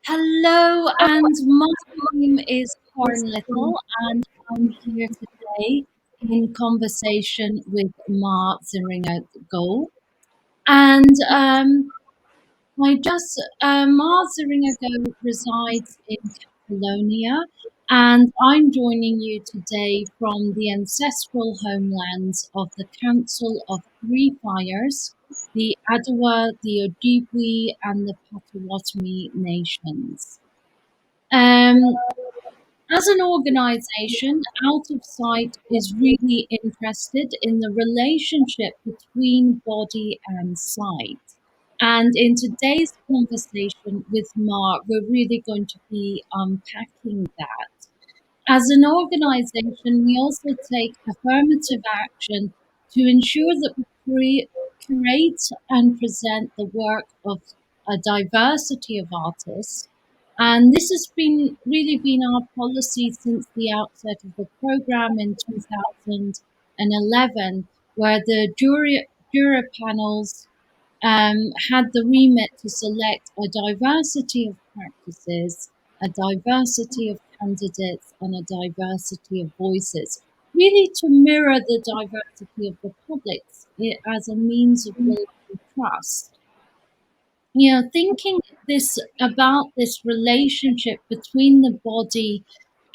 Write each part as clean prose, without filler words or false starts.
Hello, and my name is Carron Little, and I'm here today in conversation with Mar Serinya-Gou. And Mar Serinya-Gou resides in Catalonia, and I'm joining you today from the ancestral homelands of the Council of Three Fires, the Adowa, the Ojibwe, and the Potawatomi nations. Um, as an organization, Out of Sight is really interested in the relationship between body and sight. And in today's conversation with Mark, we're really going to be unpacking that. As an organization, we also take affirmative action to ensure that we curate and present the work of a diversity of artists. And this has been really been our policy since the outset of the program in 2011, where the juror panels had the remit to select a diversity of practices, a diversity of candidates, and a diversity of voices, really to mirror the diversity of the publics as a means of building trust. Thinking this about this relationship between the body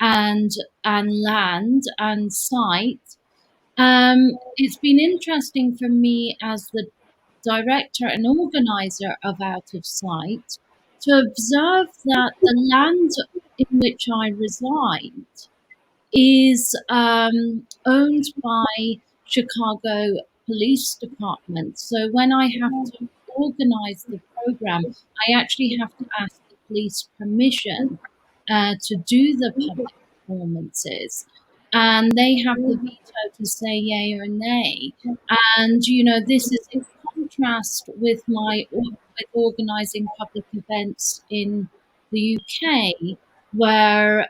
and land and sight, it's been interesting for me as the director and organizer of Out of Sight to observe that the land in which I reside is owned by Chicago Police Department. So when I have to organize the program, I actually have to ask the police permission to do the public performances. And they have the veto to say yay or nay. And, this is in contrast with with organizing public events in the UK, where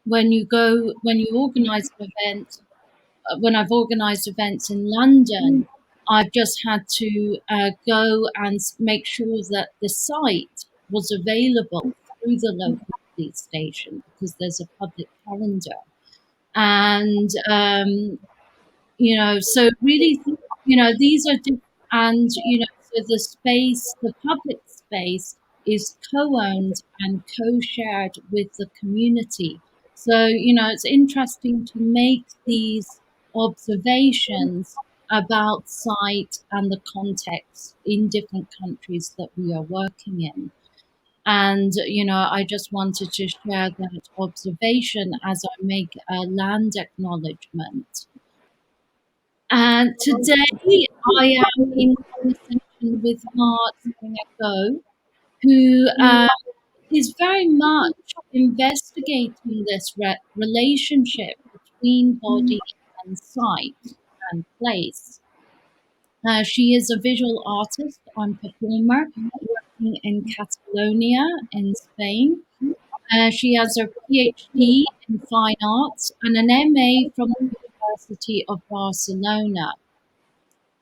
when you organize an event, when I've organized events in London, I've just had to go and make sure that the site was available through the local police station because there's a public calendar. And so really, these are different, and so the public space is co-owned and co-shared with the community. So it's interesting to make these observations about site and the context in different countries that we are working in. And I just wanted to share that observation as I make a land acknowledgement. And today I am in conversation with Mar Serinya-Gou, who is very much investigating this relationship between body and sight and place. She is a visual artist and performer working in Catalonia in Spain. She has her PhD in fine arts and an MA from the University of Barcelona.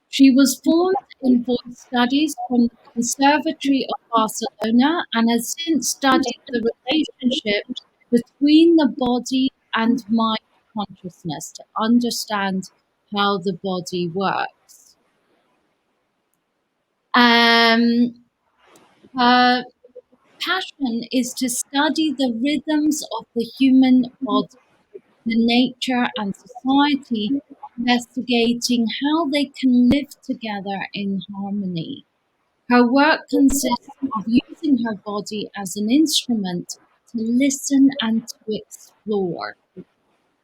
She was formed in voice studies from the Conservatory of Barcelona and has since studied the relationship between the body and mind consciousness to understand how the body works. Her passion is to study the rhythms of the human body, the nature and society, investigating how they can live together in harmony. Her work consists of using her body as an instrument to listen and to explore.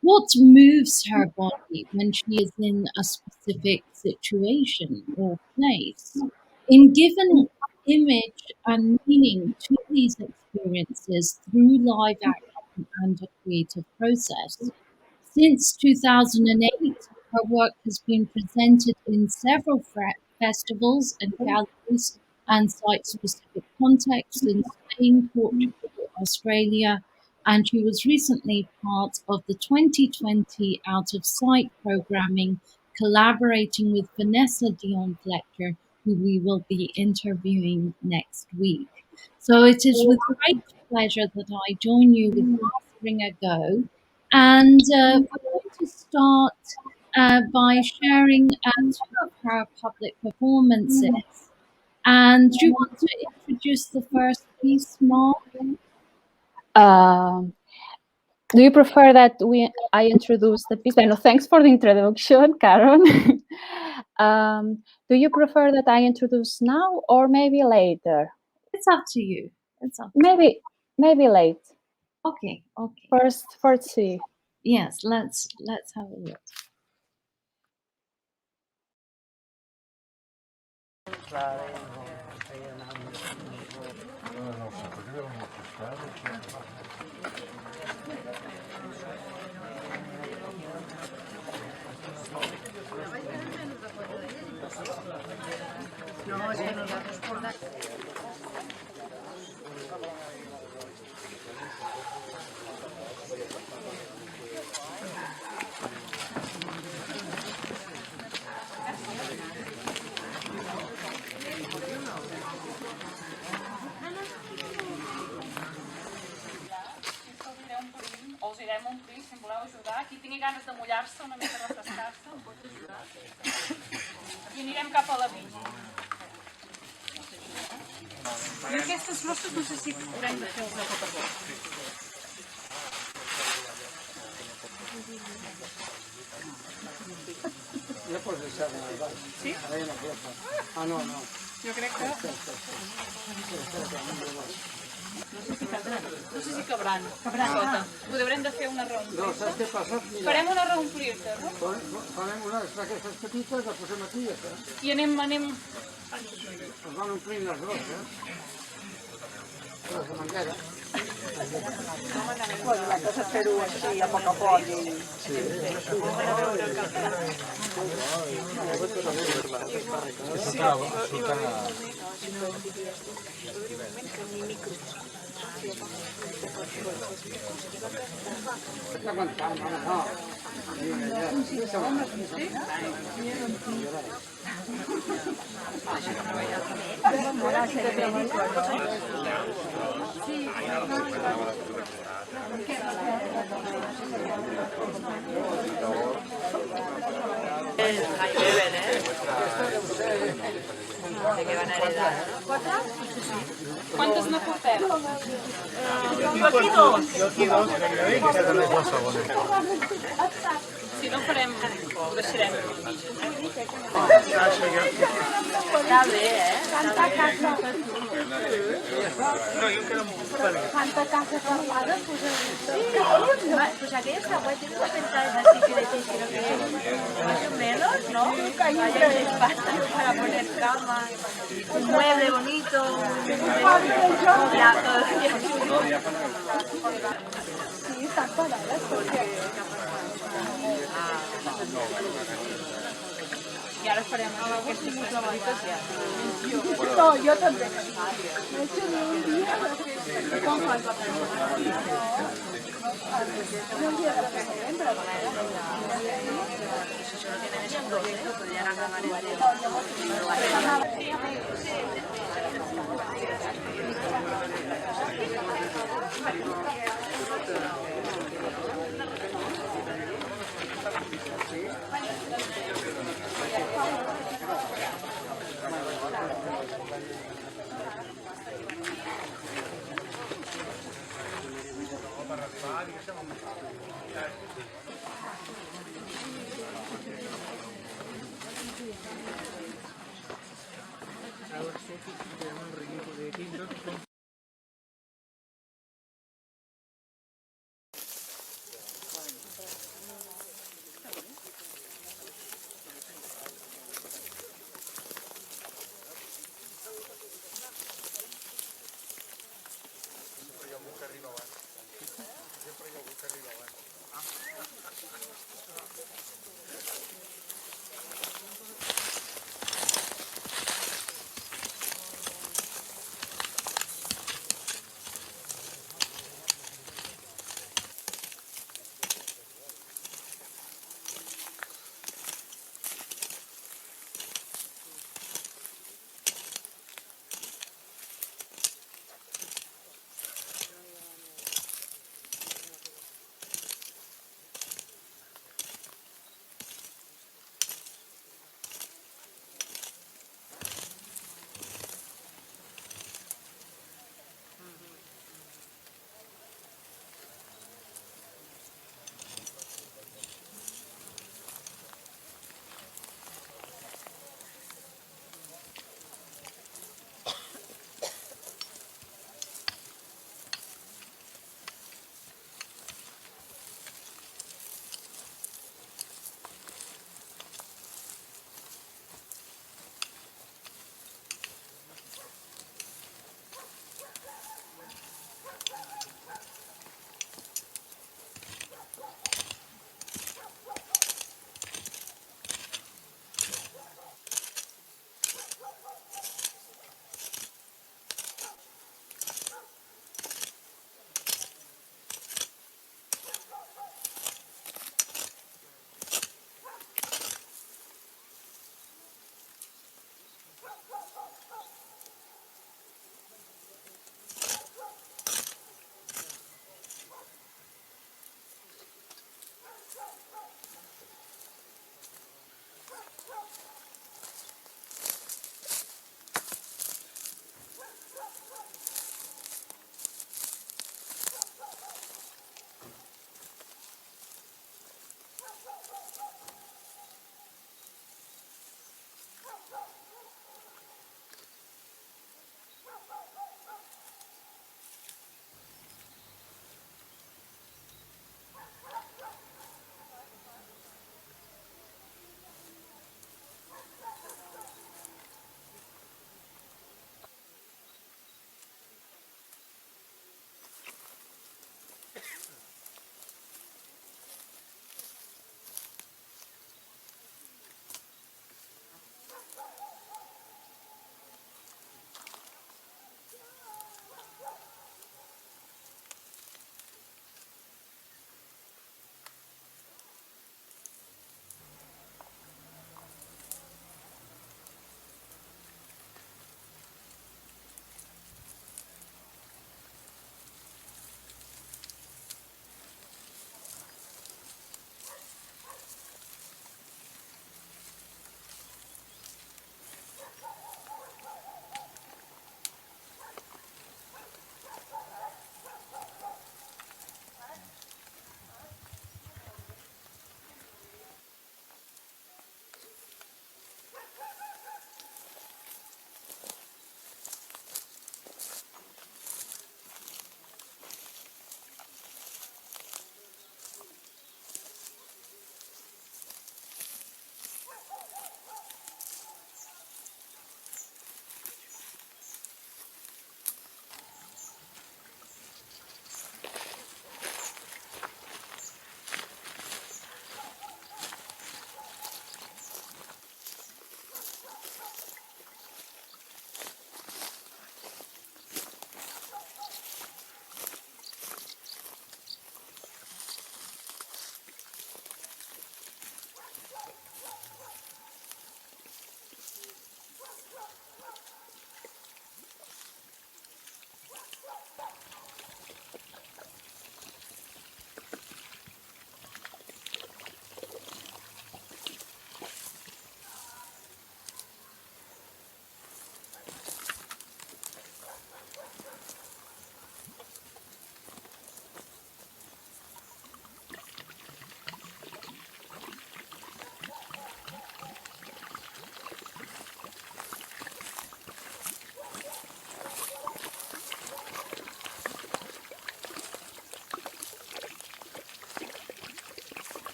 What moves her body when she is in a specific situation or place? In giving image and meaning to these experiences through live action and a creative process. Since 2008, her work has been presented in several festivals and galleries and site-specific contexts in Spain, Portugal, Australia, and she was recently part of the 2020 Out of Sight programming, collaborating with Vanessa Dion Fletcher, who we will be interviewing next week. So it is with great pleasure that I join you with Mar Serinya-Gou, and we're going to start by sharing two of her public performances. And do you want to introduce the first piece, Mar? Um, do you prefer that I introduce the piece? No, thanks for the introduction, Carron. Do you prefer that I introduce now or maybe later? It's up to you. It's up. Maybe late. Okay. First, see. Yes, let's have a look. O us irem omplir, si em voleu ajudar. Qui tingui ganes de mullar-se, una mica refrescar-se, i anirem cap a la vinya. I aquestes rosses no sé si haurem de fer els de paperó. Ja pots deixar-me al baix. Sí? Ara ja no puc. No. Jo crec que... No sé si cabran. Sota. Haurem de fer una reomplir. No, saps què passa? Mira, Farem una reomplir-te, no? farem una d'aquestes petites, la posem aquí i ja està. I anem... Es van omplint les grosses. Les de manguera. La cosa és fer-ho així, a poc. Està aguantant, no. Quantes ne portem? Si no farem... Ho deixarem. Està bé, Tanta casa. Tanta casa formada, pues aquella següent tienes que pensar en así que decís que lo que es más o menos, ¿no? Vaya espacio para poner cama, un mueble bonito, ya todo. Sí, están paradas porque... I ara farem aquestes petites ja. No, jo també. Com fas la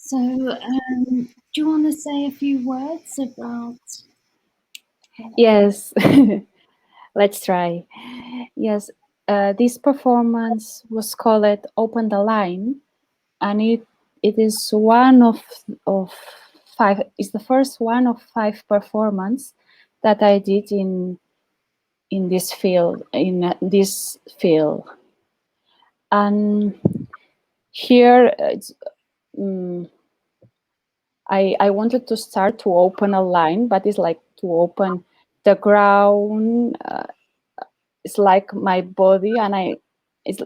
So, do you want to say a few words about? Yes, let's try. Yes, this performance was called Open the Line, and it is one of five. It's the first one of five performance that I did in this field, and here it's. I wanted to start to open a line, but it's like to open the ground. It's like my body, and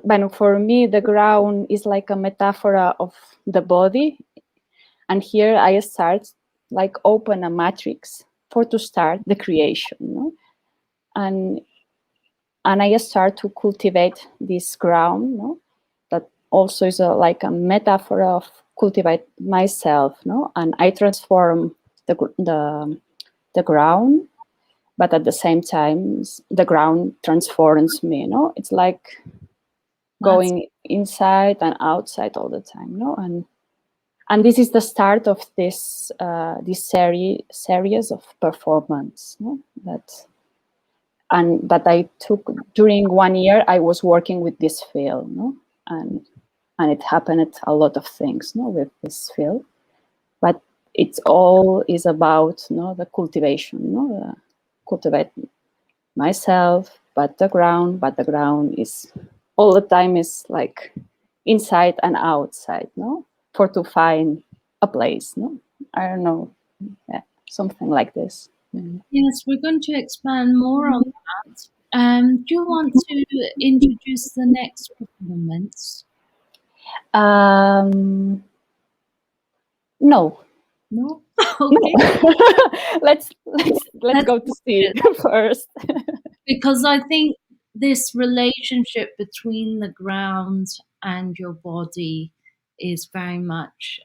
but for me, the ground is like a metaphor of the body. And here I start like open a matrix for to start the creation, no? and and I start to cultivate this ground, no? That also is like a metaphor of cultivate myself, no? And I transform the ground, but at the same time, the ground transforms me, no? It's like going inside and outside all the time, no? And this is the start of this series of performance, no? That I took during 1 year. I was working with this field, no? and it happened a lot of things, no, with this field, but it's all is about, no, the cultivation, no, cultivate myself, but the ground is all the time is like inside and outside, no, for to find a place, no, I don't know, yeah, something like this. Yes, we're going to expand more on that. Do you want to introduce the next performance? No. No? Okay. let's go to see first. Because I think this relationship between the ground and your body is very much,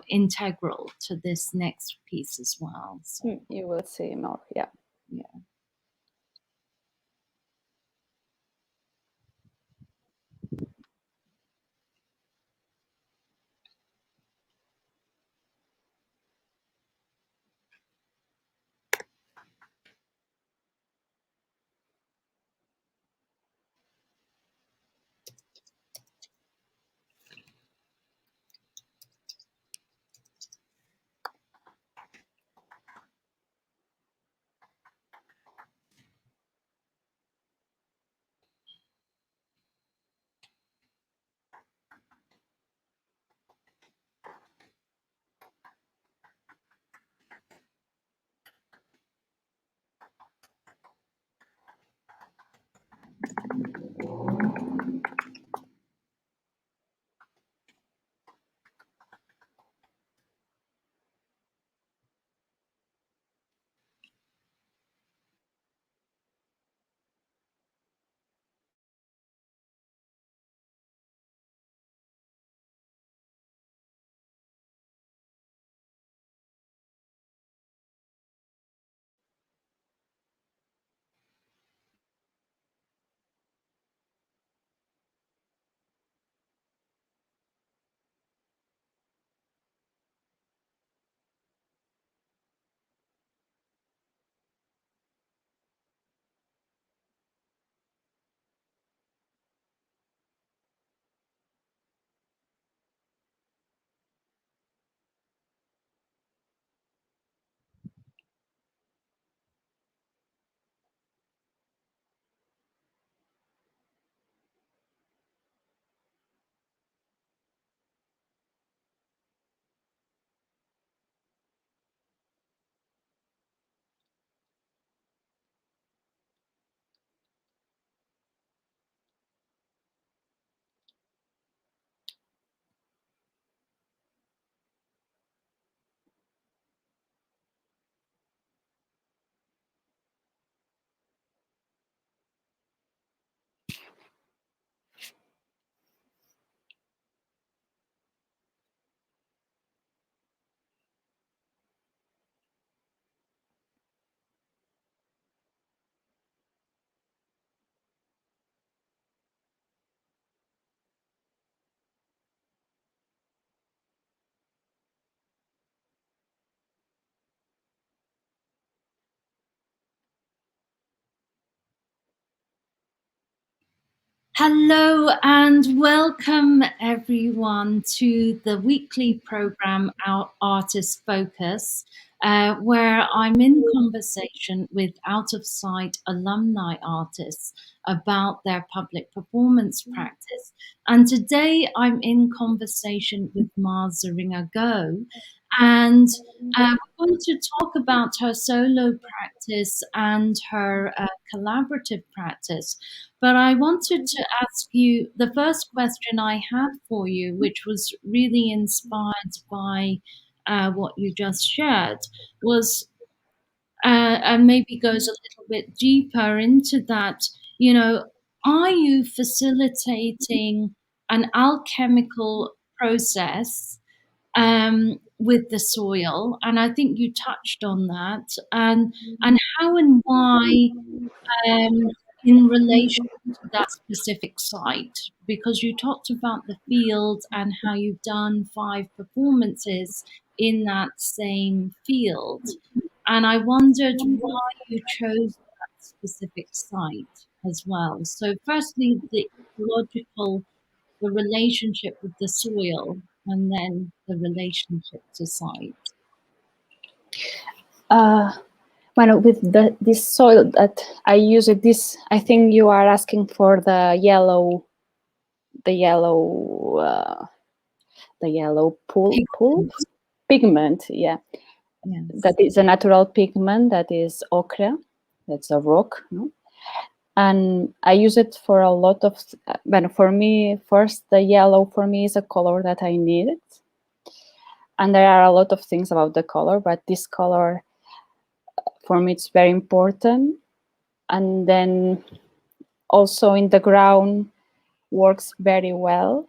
integral to this next piece as well. So. You will see more. Yeah. Yeah. Hello and welcome everyone to the weekly program Our Artist Focus, where I'm in conversation with out of sight alumni artists about their public performance practice. And today I'm in conversation with Mar Serinya-Gou, and we're going to talk about her solo practice and her collaborative practice. But I wanted to ask you the first question I had for you, which was really inspired by what you just shared, was and maybe goes a little bit deeper into that. You know, are you facilitating an alchemical process with the soil? And I think you touched on that, and how and why in relation to that specific site, because you talked about the field and how you've done 5 performances in that same field. And I wondered why you chose that specific site as well. So, firstly, the ecological, the relationship with the soil, and then the relationship to site. Uh, Well, with this soil that I use it, this I think you are asking for the yellow, the yellow pigment. Yeah, Yes. that is a natural pigment. That is ochre. That's a rock. No? And I use it for a lot of. But for me, first the yellow for me is a color that I needed, and there are a lot of things about the color, but this color for me it's very important. And then also in the ground works very well,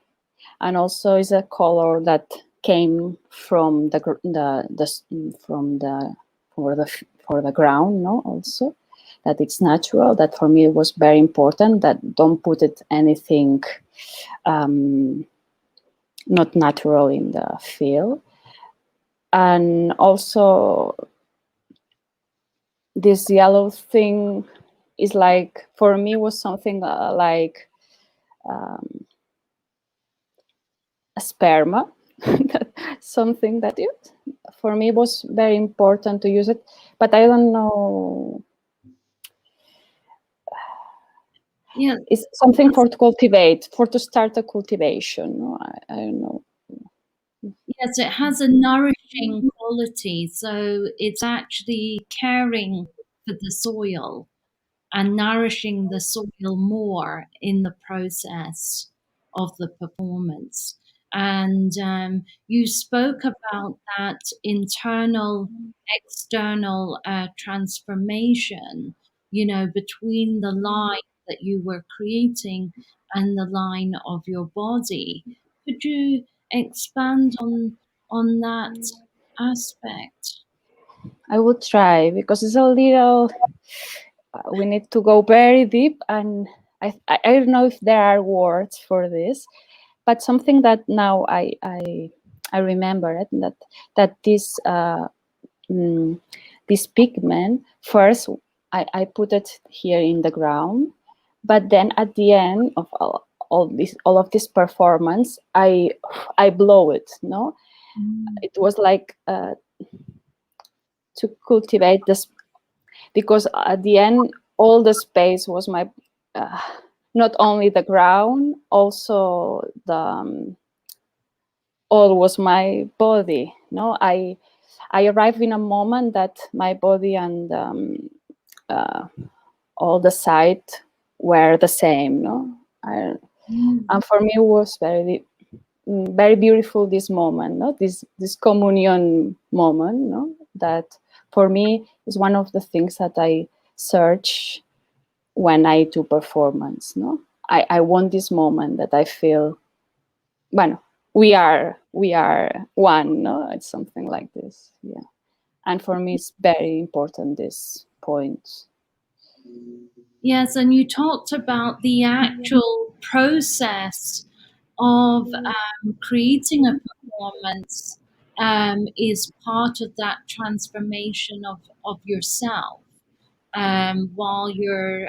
and also is a color that came from from the for the ground, no, also that it's natural. That for me was very important, that don't put it anything not natural in the field. And also this yellow thing is like, for me was something like a sperma, something that it, for me was very important to use it, but I don't know. Yeah. It's something for to cultivate, for to start a cultivation. No, I don't know. Yes, it has a nourishing quality. So it's actually caring for the soil and nourishing the soil more in the process of the performance. And you spoke about that internal, external transformation, you know, between the line that you were creating and the line of your body. Could you expand on that aspect? I will try, because it's a little. We need to go very deep, and I don't know if there are words for this, but something that now I remember it, that this pigment first I put it here in the ground, but then at the end of all of this performance I blow it. No, it was like to cultivate this, because at the end all the space was my uh, not only the ground, also the all was my body. No, I arrived in a moment that my body and uh, all the site were the same. No, and for me it was very beautiful, this moment. No, this communion moment. No, that for me is one of the things that I search when I do performance. No, I want this moment that I feel, bueno, we are one. No, it's something like this. Yeah, and for me it's very important, this point. Yes, and you talked about the actual process of creating a performance is part of that transformation of yourself while you're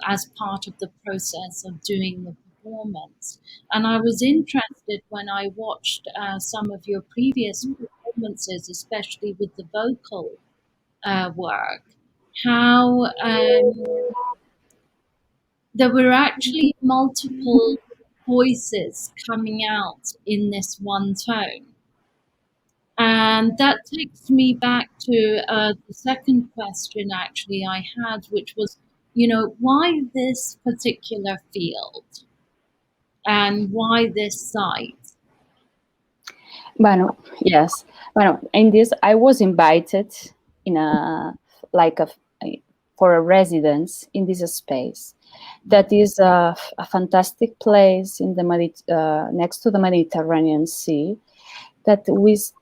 as part of the process of doing the performance. And I was interested when I watched some of your previous performances, especially with the vocal work, how there were actually multiple voices coming out in this one tone. And that takes me back to the second question actually I had, which was, why this particular field and why this site? Bueno, yes. Bueno, in this, I was invited in a like a for a residence in this space. That is a fantastic place in the next to the Mediterranean Sea. That was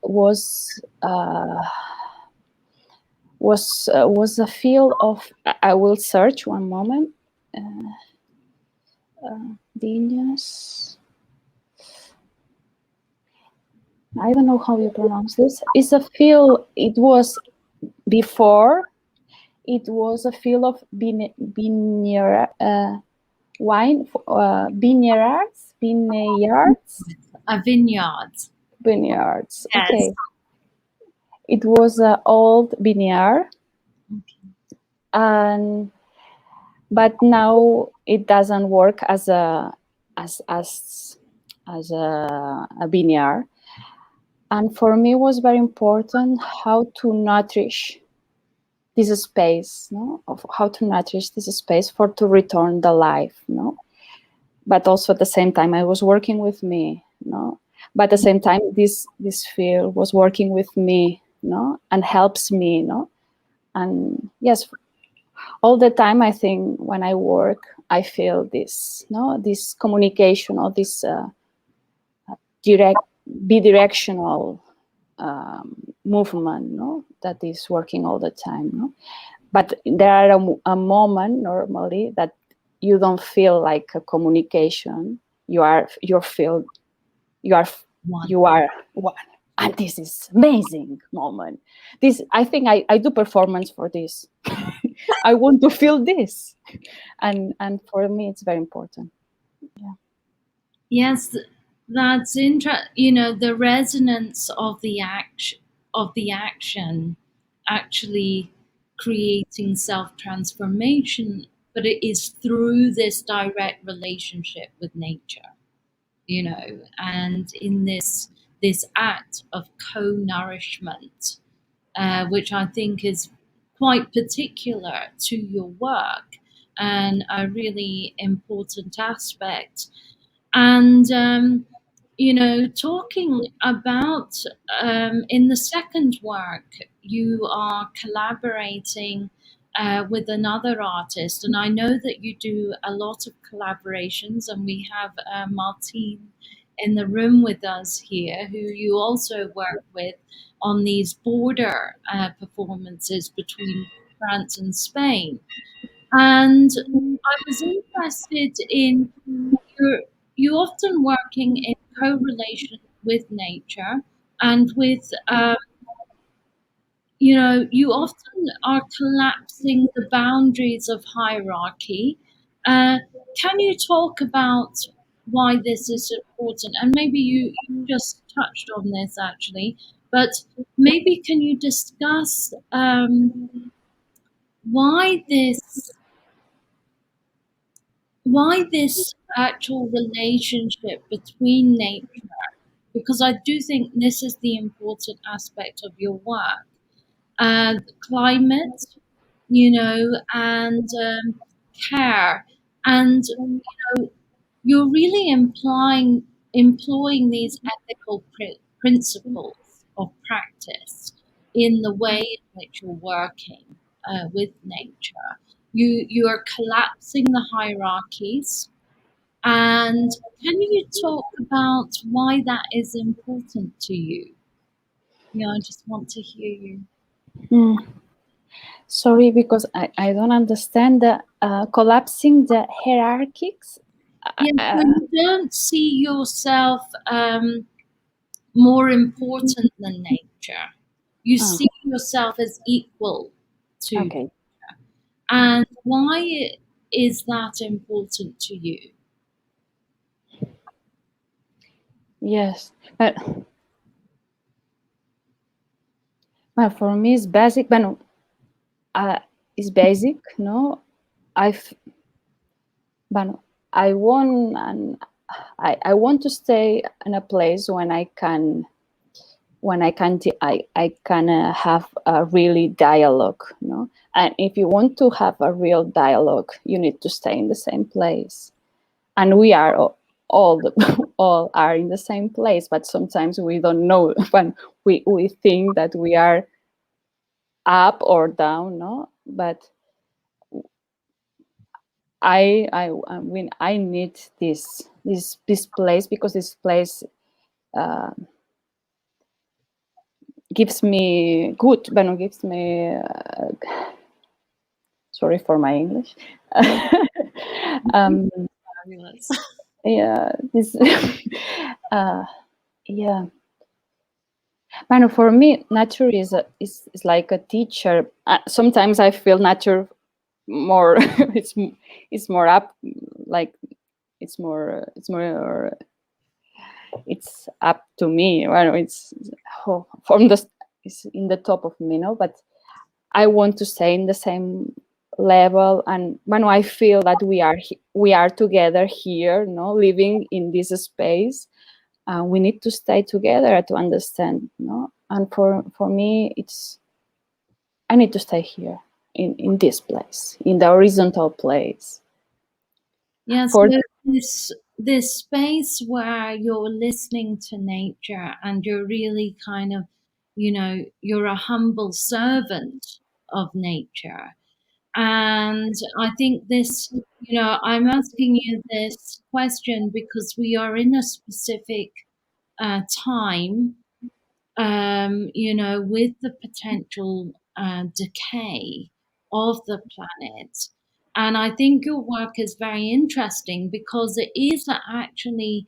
a field of. I will search one moment. Viñas. I don't know how you pronounce this. It's a field. It was before. It was a field of vineyard, wine, vineyards, A vineyard. vineyards. Yes. Okay. It was an old vineyard, but now it doesn't work as a vineyard. And for me, it was very important how to nourish this space, of how to nourish this space to return the life, But also at the same time, I was working with me, But at the same time, this field was working with me, and helps me, And yes, all the time, I think when I work, I feel this, this communication or this bidirectional movement, that is working all the time, But there are a moment normally that you don't feel like a communication. You are one, and this is amazing moment. This, I think, I do performance for this. I want to feel this, and for me, it's very important. Yeah. Yes, that's interesting. The resonance of the action actually creating self-transformation, but it is through this direct relationship with nature, and in this act of co-nourishment, which I think is quite particular to your work and a really important aspect. And talking about in the second work, you are collaborating with another artist, and I know that you do a lot of collaborations, and we have Martine in the room with us here, who you also work with on these border performances between France and Spain. And I was interested in you often working in correlation with nature and with you often are collapsing the boundaries of hierarchy. Can you talk about why this is important? And maybe you just touched on this actually, but maybe can you discuss why this actual relationship between nature, because I do think this is the important aspect of your work, and climate, and care, and you're really employing these ethical principles of practice in the way in which you're working with nature. You are collapsing the hierarchies. And can you talk about why that is important to you? I just want to hear you. Mm. Sorry, because I don't understand the collapsing the hierarchies. Yeah, so you don't see yourself more important than nature. You see yourself as equal to Okay. and why is that important to you? Yes, but for me it's basic. But it's basic, no. But I want, and I want to stay in a place when I can have a really dialogue, no. And if you want to have a real dialogue, you need to stay in the same place. And we are all are in the same place, but sometimes we don't know when we think that we are up or down, no. But I need this place, because this place gives me good, but no, gives me sorry for my English. Fabulous. Yeah, this yeah. But for me, nature is like a teacher. Sometimes I feel nature more. it's more up, like it's up to me. Well, it's it's in the top of me, no. But I want to stay in the same level, and when I feel that we are together here, no, living in this space, we need to stay together to understand, no. And for me, I need to stay here in this place, in the horizontal place. Yes, this space where you're listening to nature and you're really kind of, you're a humble servant of nature. And I think this, I'm asking you this question because we are in a specific time, with the potential decay of the planet. And I think your work is very interesting because it is actually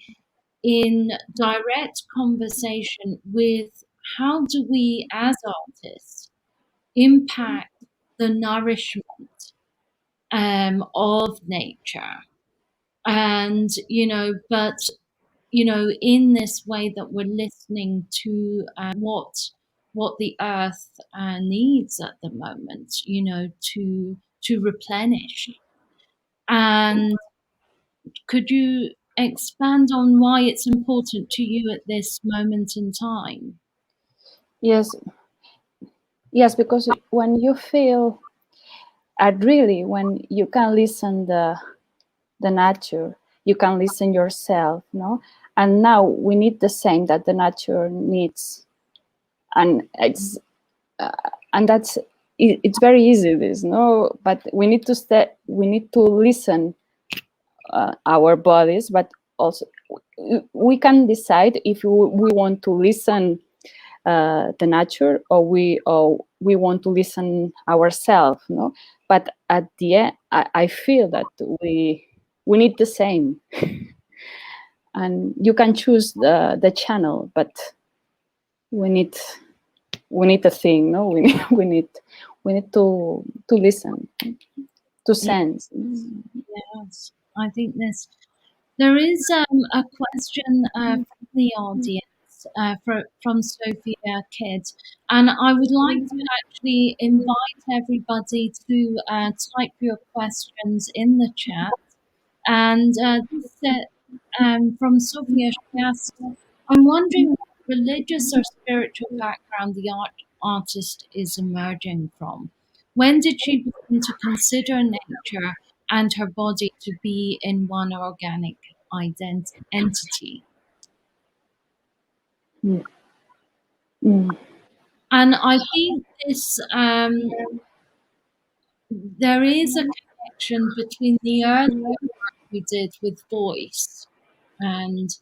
in direct conversation with how do we as artists impact the nourishment of nature. And, but in this way that we're listening to what the earth needs at the moment, to replenish. And could you expand on why it's important to you at this moment in time? Yes, because when you feel, really, when you can listen the nature, you can listen yourself, no. And now we need the same that the nature needs, and it's very easy, this, no. But we need to listen our bodies, but also we can decide if we want to listen the nature, or we want to listen ourselves, no. But at the end, I feel that we need the same. And you can choose the channel, but we need a thing, no. We need to listen, to sense. Yes, I think there is a question from the audience from Sophia Kidd, and I would like to actually invite everybody to type your questions in the chat. And from Sophia, she asks, I'm wondering what religious or spiritual background the artist is emerging from. When did she begin to consider nature and her body to be in one organic entity? Mm. Mm. And I think this there is a connection between the earlier work we did with voice, and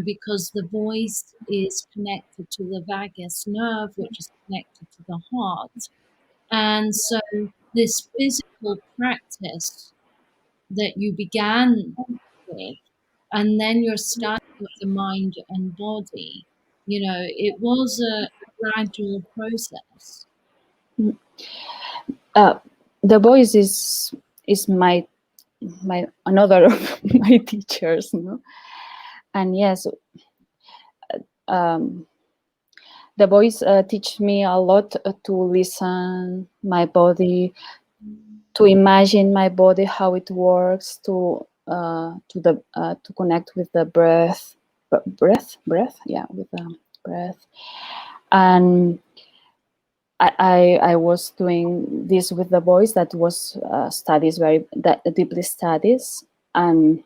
because the voice is connected to the vagus nerve, which is connected to the heart. And so this physical practice that you began with, and then your study of the mind and body, it was a gradual process. The voice is my another of my teachers, no? And yes, the voice teach me a lot to listen my body, to imagine my body, how it works, to connect with the breath, yeah, with the breath. And I was doing this with the voice. That was studies, deeply studies, and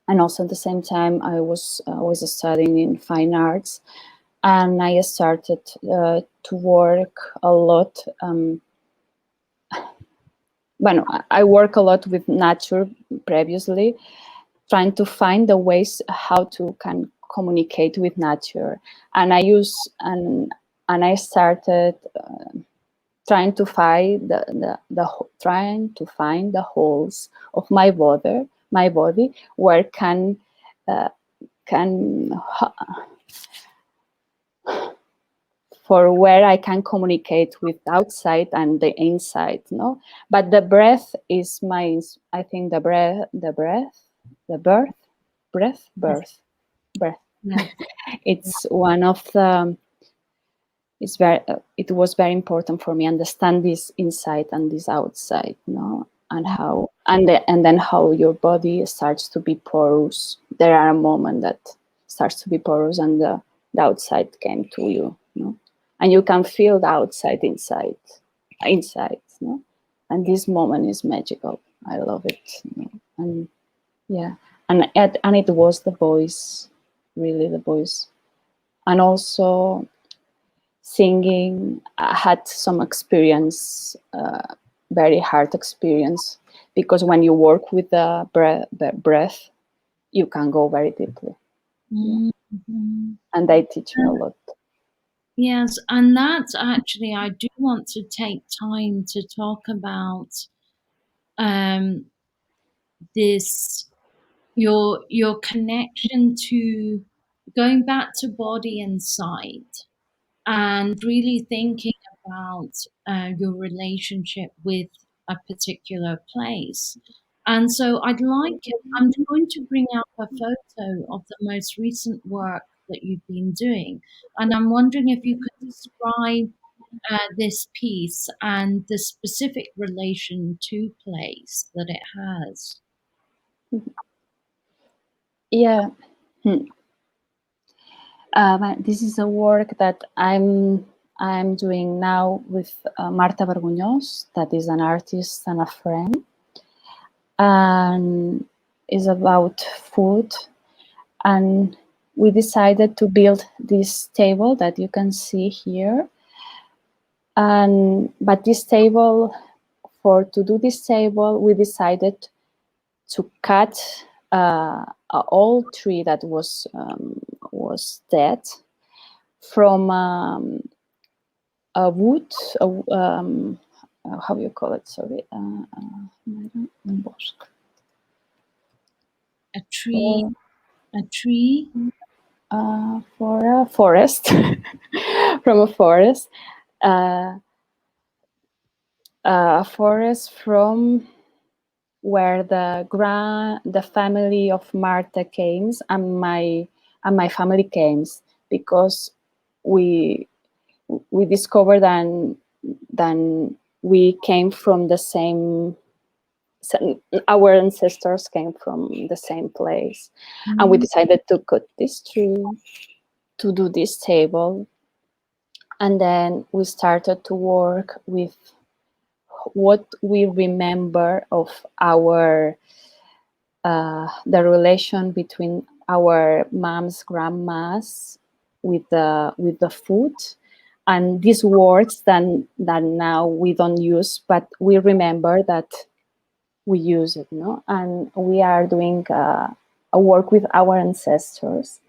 also at the same time I was studying in fine arts, and I started to work a lot. Bueno, I work a lot with nature previously, trying to find the ways how to can communicate with nature, and I started trying to find trying to find the holes of my body where can for where I can communicate with outside and the inside, no? But the breath is I think the breath. Yeah. It's one of the, it was very important for me understand this inside and this outside, no? And how, and then how your body starts to be porous. There are a moment that starts to be porous and the outside came to you, no? And you can feel the outside inside, no? And this moment is magical. I love it, you know? And yeah, and it was the voice, really the voice. And also singing, I had some experience, very hard experience, because when you work with the breath, you can go very deeply. Mm-hmm. And they teach me a lot. Yes, and that's actually, I do want to take time to talk about this, your connection to going back to body and sight, and really thinking about your relationship with a particular place. And so I'm going to bring up a photo of the most recent work that you've been doing. And I'm wondering if you could describe this piece and the specific relation to place that it has. Yeah. This is a work that I'm doing now with Marta Vergonyós, that is an artist and a friend, and is about food. And we decided to build this table that you can see here. But this table, to do this table, we decided to cut an old tree that was dead from a wood. How do you call it? Sorry, A tree. A tree. For a forest, from a forest. A forest from where the family of Marta came, and my family came, because we discovered that we came from the same, our ancestors came from the same place. Mm-hmm. And we decided to cut this tree to do this table, and then we started to work with what we remember of our the relation between our moms, grandmas with the food, and these words that now we don't use, but we remember that we use it, no? And we are doing a work with our ancestors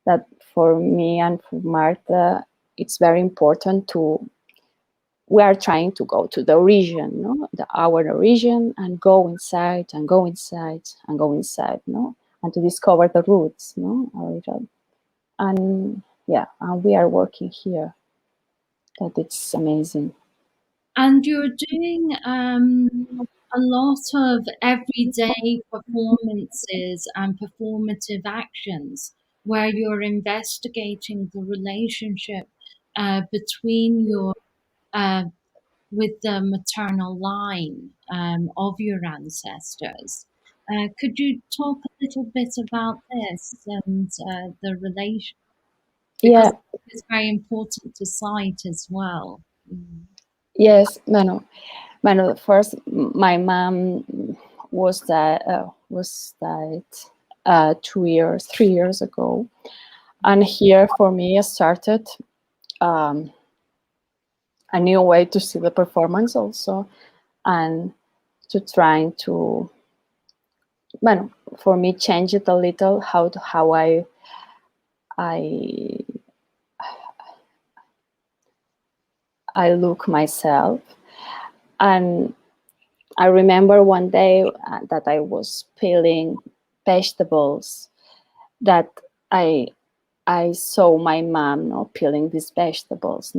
that for me and for Marta, it's very important to. We are trying to go to the origin, no? Our origin, and go inside and go inside and go inside, no? And to discover the roots, no? A little. And yeah, and we are working here. That it's amazing. And you're doing a lot of everyday performances and performative actions where you're investigating the relationship between your uh, with the maternal line of your ancestors. Could you talk a little bit about this and the relation? Yeah, Because it's very important to cite as well. Mm. yes, bueno, first my mom was died 3 years ago, and here for me it started um, a new way to see the performance also, and to trying to, bueno, for me change it a little how I I look myself. And I remember one day that I was peeling vegetables, that I I saw my mom, peeling these vegetables,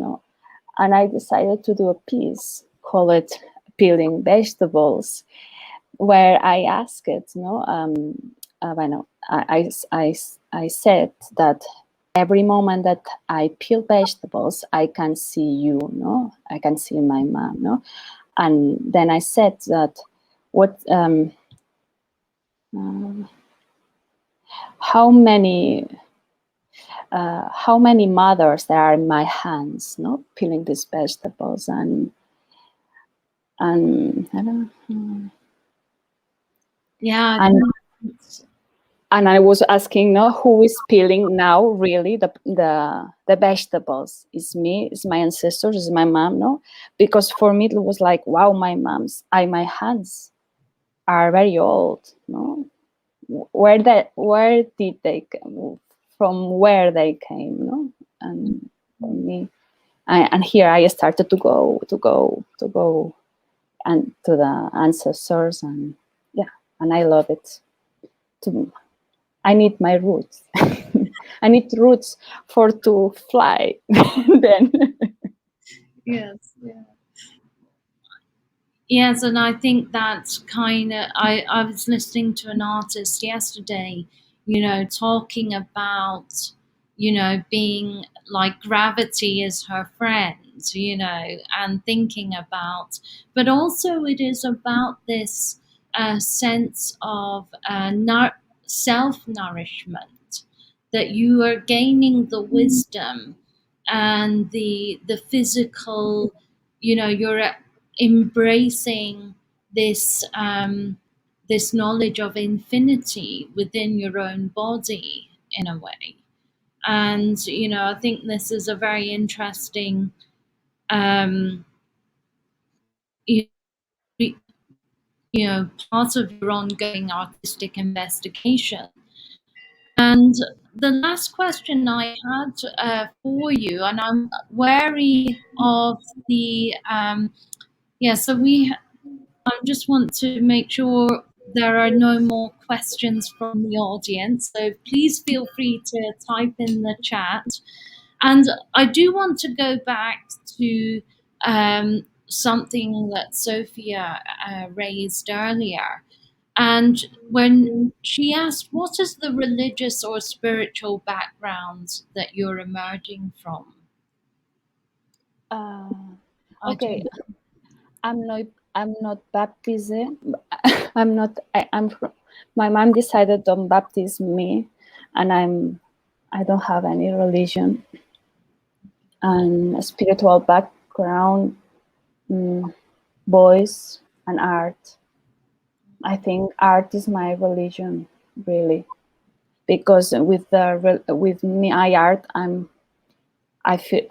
and I decided to do a piece, call it peeling vegetables, where I asked it, bueno, I said that every moment that I peel vegetables, I can see you, I can see my mom, and then I said that what um, how many mothers there are in my hands, peeling these vegetables, and I don't know, Yeah, and I was asking, who is peeling now really the vegetables? Is me? Is my ancestors? Is my mom? No, because for me it was like, wow, my hands are very old. No, where did they come from? Where they came? No, and for me, and here I started to go, and to the ancestors, and yeah, and I love it. I need my roots. I need roots for to fly. Then yes, yeah. Yes, and I think that's kind of. I was listening to an artist yesterday, talking about, being like gravity is her friend, and thinking about, but also it is about this sense of self nourishment, that you are gaining the wisdom and the physical, you're embracing this this knowledge of infinity within your own body in a way. And I think this is a very interesting um, you, part of your ongoing artistic investigation. And the last question I had for you, and I'm wary of the yeah, so I just want to make sure there are no more questions from the audience. So please feel free to type in the chat. And I do want to go back to something that Sophia raised earlier. And when she asked, what is the religious or spiritual background that you're emerging from? I okay, don't I'm not Baptist. I'm not. My mom decided to baptize me, and I don't have any religion and a spiritual background, voice and art. I think art is my religion, really, because with my art, I feel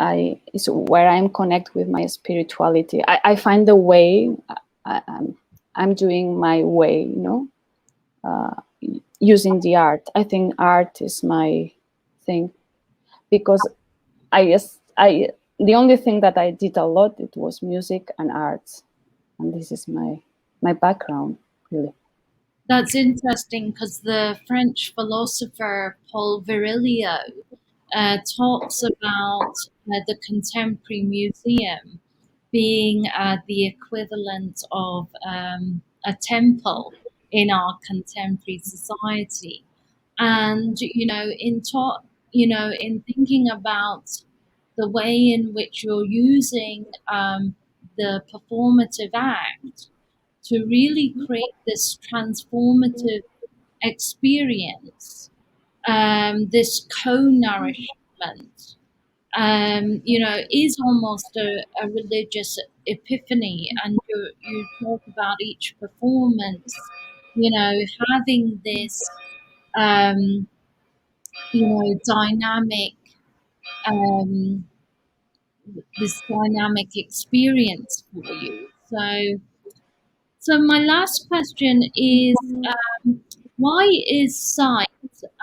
is where I'm connect with my spirituality. I find the way. I'm doing my way, using the art. I think art is my thing, because the only thing that I did a lot, it was music and arts, and this is my background, really. That's interesting because the French philosopher Paul Virilio talks about the contemporary museum being the equivalent of a temple in our contemporary society. And in thinking about the way in which you're using the performative act to really create this transformative experience, this co-nourishment, is almost a religious epiphany. And you talk about each performance, having um, dynamic, um, this dynamic experience for you. So my last question is, why is site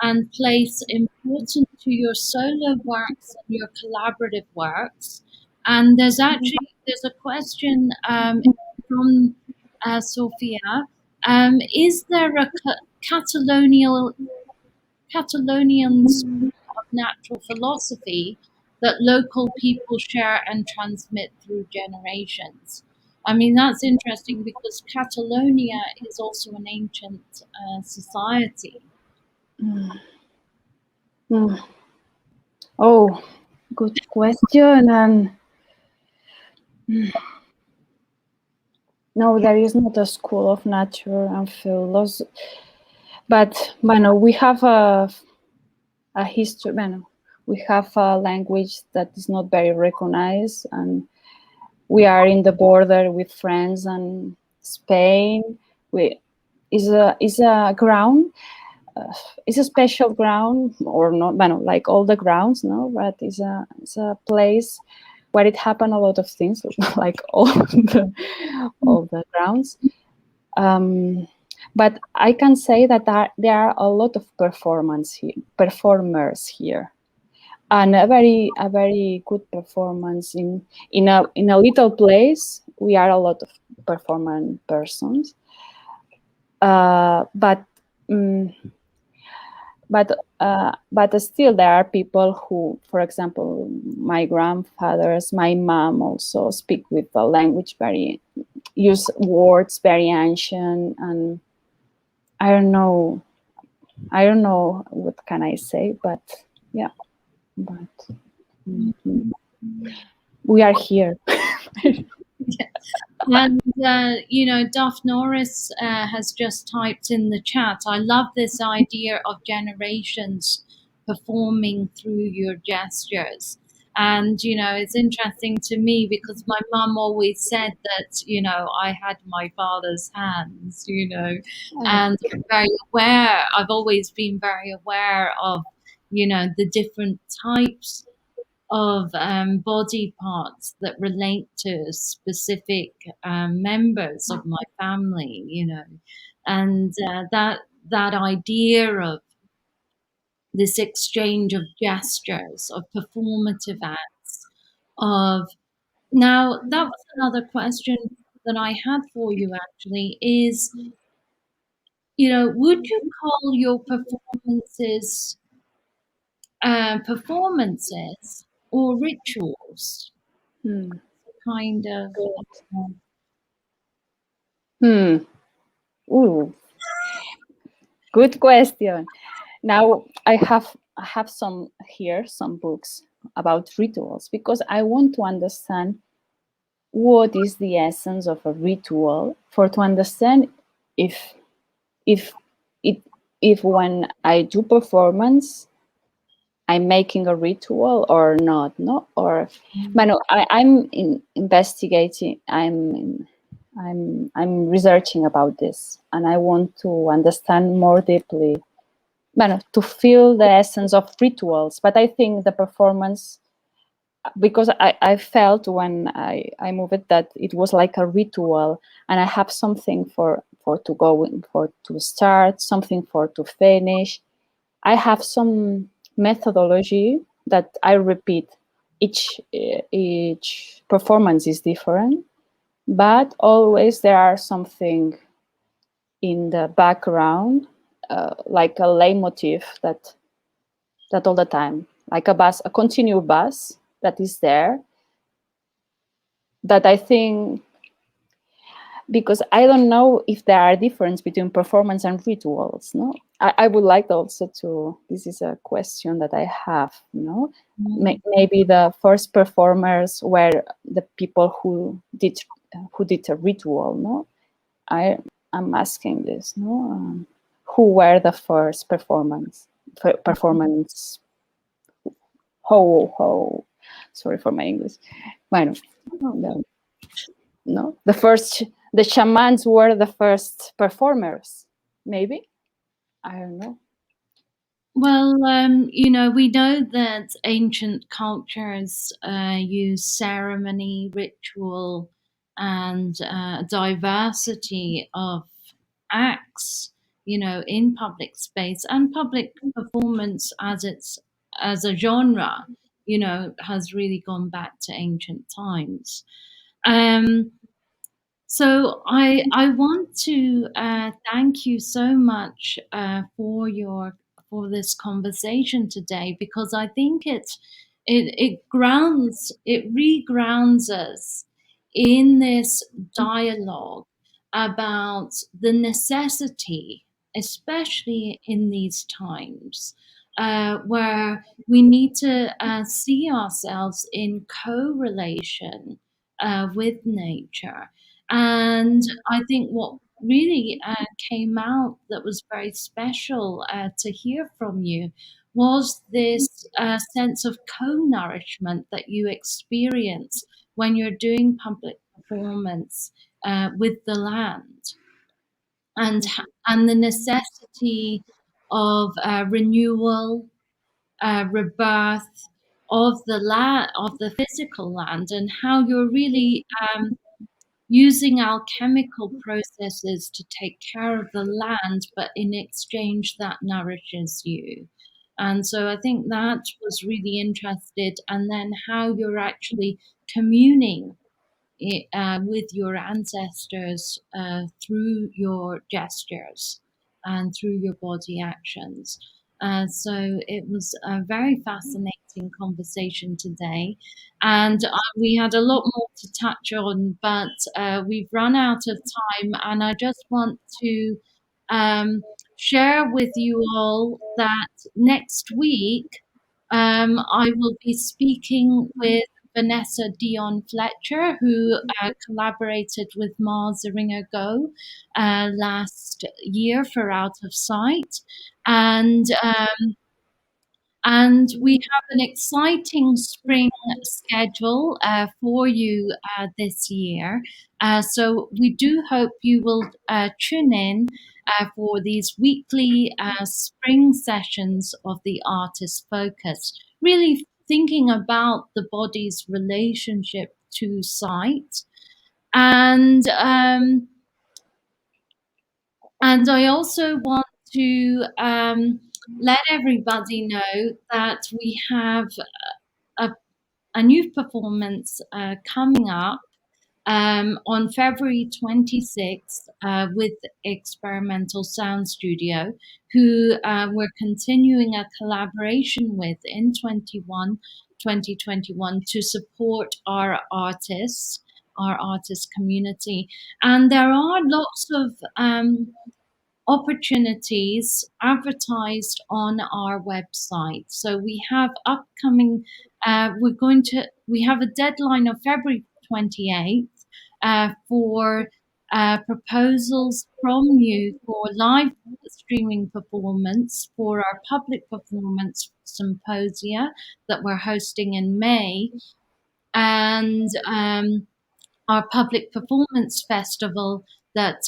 and place important to your solo works and your collaborative works? And there's a question from Sophia. Is there a Catalonian school of natural philosophy that local people share and transmit through generations? I mean, that's interesting because Catalonia is also an ancient society. Mm. Oh, good question. And no, there is not a school of nature and philosophy, but we have a history. We have a language that is not very recognized, and we are in the border with France and Spain. Is a ground. It's a special ground, or not? Like all the grounds, no, but it's a place where it happened a lot of things, like all the grounds. But I can say that there are a lot of performers here, and a very good performance in a little place. We are a lot of performing persons, but still there are people who, for example, my grandfathers, my mom also speak with the language use words very ancient, and I don't know what can I say, but yeah, but we are here. And, Duff Norris has just typed in the chat, I love this idea of generations performing through your gestures. And, it's interesting to me because my mum always said that, I had my father's hands, and I've always been very aware of, the different types of body parts that relate to specific members of my family, and that idea of this exchange of gestures, of performative acts, of now that was another question that I had for you actually is, would you call your performances or rituals? Kind of. Ooh, good question. Now I have some books about rituals, because I want to understand what is the essence of a ritual, to understand if when I do performance, I'm making a ritual or not, no? Or, I'm investigating. I'm researching about this, and I want to understand more deeply, to feel the essence of rituals. But I think the performance, because I felt when I moved that it was like a ritual, and I have something for to go in, for to start, something for to finish. I have some methodology that I repeat. Each performance is different, but always there are something in the background, like a leitmotif that all the time, like a continuous buzz that is there, that I think because I don't know if there are difference between performance and rituals. No, I would like also to. This is a question that I have. No, maybe the first performers were the people who did a ritual. No, I'm asking this. No, who were the first performance? Ho. Sorry for my English. Bueno, no, the shamans were the first performers, maybe. I don't know. Well, we know that ancient cultures use ceremony, ritual, and diversity of acts, in public space, and public performance as a genre, has really gone back to ancient times. Um, so I want to thank you so much for this conversation today, because I think it regrounds us in this dialogue about the necessity, especially in these times, where we need to see ourselves in correlation with nature. And I think what really came out that was very special to hear from you was this sense of co-nourishment that you experience when you're doing public performance with the land, and the necessity of renewal, rebirth of the land, of the physical land, and how you're really using alchemical processes to take care of the land, but in exchange that nourishes you. And so I think that was really interested, and then how you're actually communing with your ancestors through your gestures and through your body actions. So it was a very fascinating conversation today, and we had a lot more to touch on, but we've run out of time, and I just want to share with you all that next week I will be speaking with Vanessa Dion Fletcher, who collaborated with Mar Serinya-Gou last year for Out of Sight. And we have an exciting spring schedule for you this year. So we do hope you will tune in for these weekly spring sessions of the Artist Focus, really thinking about the body's relationship to sight. And I also want to let everybody know that we have a new performance coming up on February 26th with Experimental Sound Studio, who we're continuing a collaboration with in 2021 to support our artists, our artist community. And there are lots of opportunities advertised on our website. So we have upcoming, we have a deadline of February 28th for proposals from you for live streaming performance for our public performance symposia that we're hosting in May, and our public performance festival that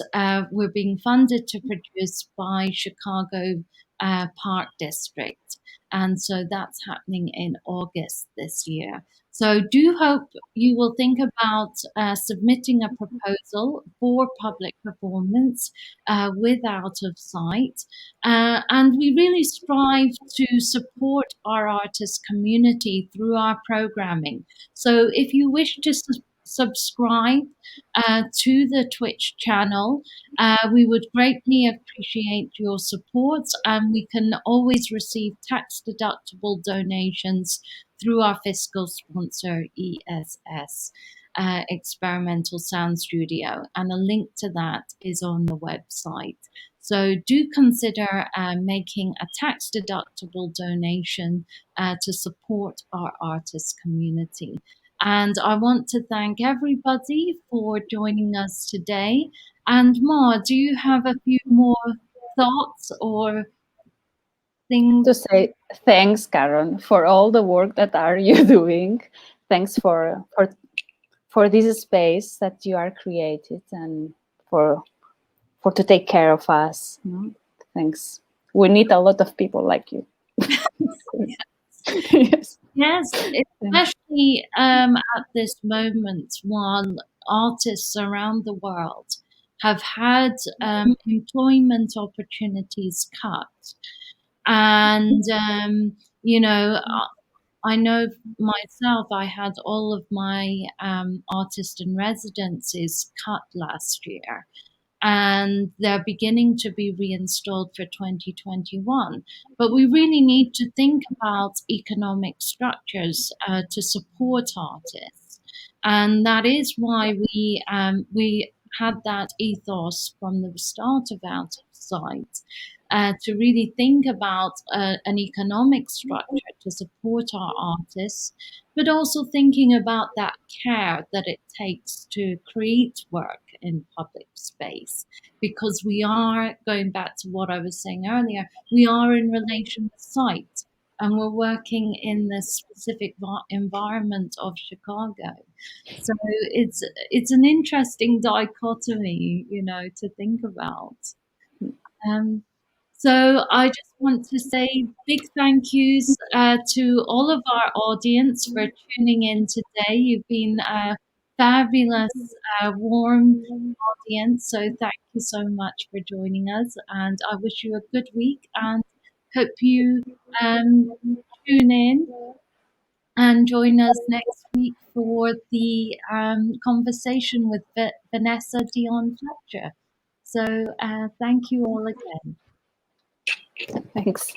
we're being funded to produce by Chicago Park District. And so that's happening in August this year. So do hope you will think about submitting a proposal for public performance with Out of Sight. And we really strive to support our artist community through our programming. So if you wish to subscribe to the Twitch channel, we would greatly appreciate your support, and we can always receive tax deductible donations through our fiscal sponsor ESS. experimental sound studio, and a link to that is on the website. So do consider making a tax-deductible donation to support our artist community. And I want to thank everybody for joining us today. And Mar, do you have a few more thoughts or things? To say thanks, Carron, for all the work that are you doing. Thanks for this space that you are created and for to take care of us. Thanks. We need a lot of people like you. Yes. Yes, especially at this moment while artists around the world have had employment opportunities cut. And, I know myself, I had all of my artist in residencies cut last year, and they're beginning to be reinstalled for 2021. But we really need to think about economic structures to support artists, and that is why we had that ethos from the start of Out of Sight. To really think about an economic structure to support our artists, but also thinking about that care that it takes to create work in public space. Because we are, going back to what I was saying earlier, we are in relation to sight, and we're working in this specific environment of Chicago. So it's an interesting dichotomy, to think about. So I just want to say big thank yous to all of our audience for tuning in today. You've been a fabulous, warm audience. So thank you so much for joining us. And I wish you a good week and hope you tune in and join us next week for the conversation with Vanessa Dion Fletcher. So thank you all again. Thanks.